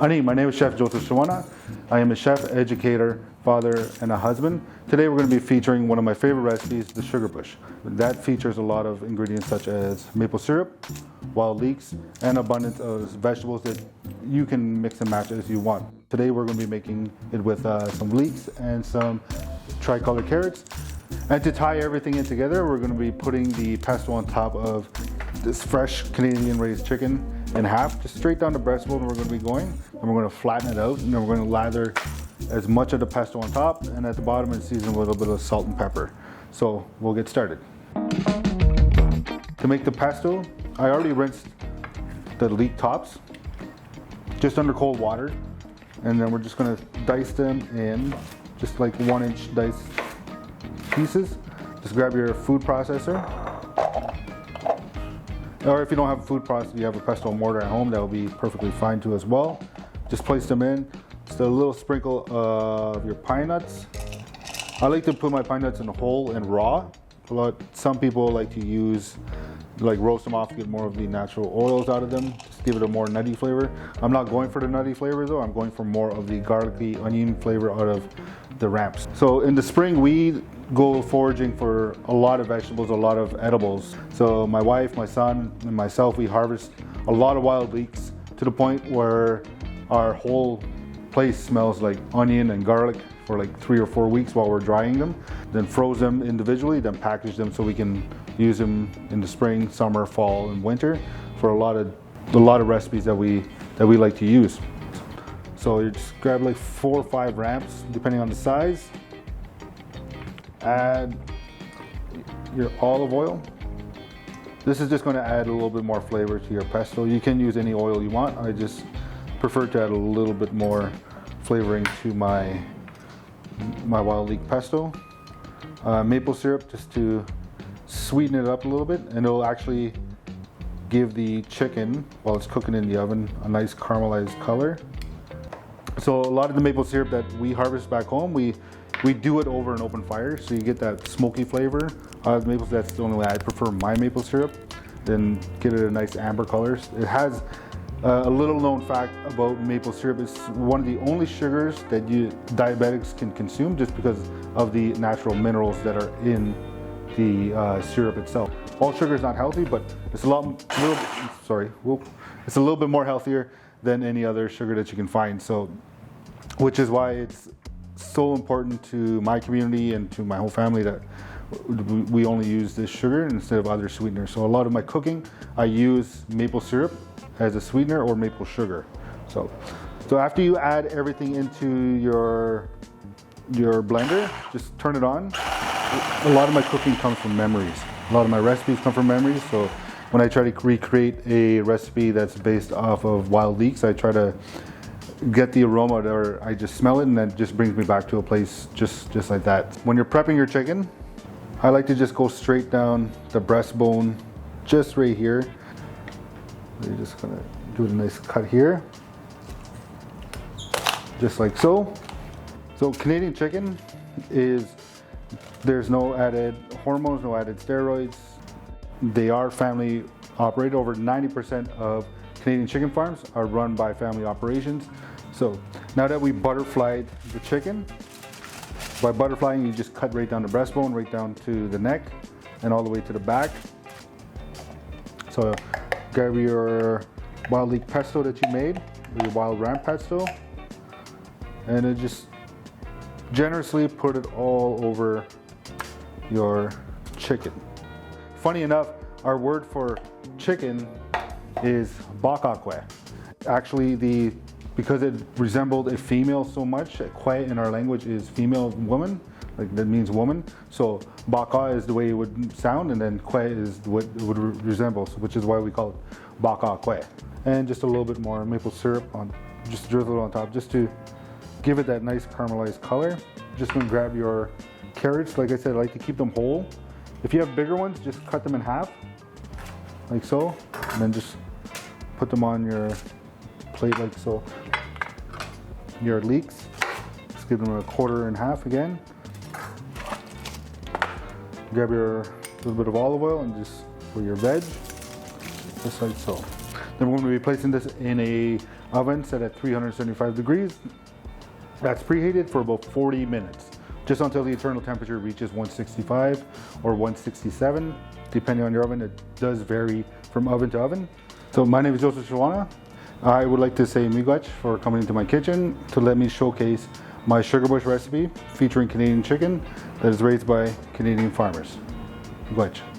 Ani, my name is Chef Joseph Shawana. I am a chef, educator, father, and a husband. Today we're going to be featuring one of my favorite recipes, the Sugarbush. That features a lot of ingredients such as maple syrup, wild leeks, and abundance of vegetables that you can mix and match as you want. Today we're going to be making it with some leeks and some tricolor carrots. And to tie everything in together, we're going to be putting the pesto on top of this fresh Canadian raised chicken in half, just straight down the breastbone we're going to be going. And we're going to flatten it out, and then we're going to lather as much of the pesto on top, and at the bottom and season with a little bit of salt and pepper. So we'll get started. To make the pesto, I already rinsed the leek tops just under cold water, and then we're just going to dice them in just like 1-inch dice pieces. Just grab your food processor, or if you don't have a food processor, you have a pesto mortar at home, that will be perfectly fine too as well. Just place them in. Just a little sprinkle of your pine nuts. I like to put my pine nuts in whole and raw. Some people like to roast them off to get more of the natural oils out of them, just give it a more nutty flavor. I'm not going for the nutty flavor though, I'm going for more of the garlicky onion flavor out of the ramps. So in the spring we go foraging for a lot of vegetables, a lot of edibles. So my wife, my son, and myself, we harvest a lot of wild leeks to the point where our whole place smells like onion and garlic for like 3 or 4 weeks while we're drying them. Then froze them individually, then package them so we can use them in the spring, summer, fall, and winter for a lot of recipes that we like to use. So you just grab like 4 or 5 ramps, depending on the size. Add your olive oil. This is just going to add a little bit more flavor to your pesto. You can use any oil you want. I just prefer to add a little bit more flavoring to my wild leek pesto. Maple syrup just to sweeten it up a little bit, and it'll actually give the chicken, while it's cooking in the oven, a nice caramelized color. So a lot of the maple syrup that we harvest back home, we do it over an open fire, so you get that smoky flavor. That's the only way I prefer my maple syrup. Then get it a nice amber color. It has a little known fact about maple syrup. It's one of the only sugars that diabetics can consume just because of the natural minerals that are in the syrup itself. All sugar is not healthy, but it's it's a little bit more healthier than any other sugar that you can find. So, which is why it's so important to my community and to my whole family that we only use this sugar instead of other sweeteners. So a lot of my cooking, I use maple syrup as a sweetener or maple sugar. So after you add everything into your blender, just turn it on. A lot of my cooking comes from memories. A lot of my recipes come from memories. So when I try to recreate a recipe that's based off of wild leeks, I try to get the aroma, or I just smell it, and that just brings me back to a place just like that. When you're prepping your chicken, I like to just go straight down the breastbone, just right here. You're just gonna do a nice cut here, just like so. So Canadian chicken there's no added hormones, no added steroids. They are family operated. Over 90% of Canadian chicken farms are run by family operations. So now that we butterflied the chicken, by butterflying you just cut right down the breastbone, right down to the neck, and all the way to the back. So grab your wild leek pesto that you made, or your wild ram pesto, and then just generously put it all over your chicken. Funny enough, our word for chicken is bakakwe. Actually, because it resembled a female so much, kwe in our language is female woman, like that means woman. So baka is the way it would sound, and then kwe is what it would resemble, which is why we call it bakakwe. And just a little bit more maple syrup just drizzle it on top, just to give it that nice caramelized color. Just gonna grab your carrots. Like I said, I like to keep them whole. If you have bigger ones, just cut them in half, like so, and then just put them on your plate like so. Your leeks, just give them a quarter in half again. Grab your little bit of olive oil and just for your veg, just like so. Then we're going to be placing this in a oven set at 375 degrees. That's preheated for about 40 minutes, just until the internal temperature reaches 165 or 167, depending on your oven. It does vary from oven to oven. So my name is Joseph Shawana. I would like to say miigwech for coming into my kitchen to let me showcase my Sugarbush recipe featuring Canadian chicken that is raised by Canadian farmers. Miigwech.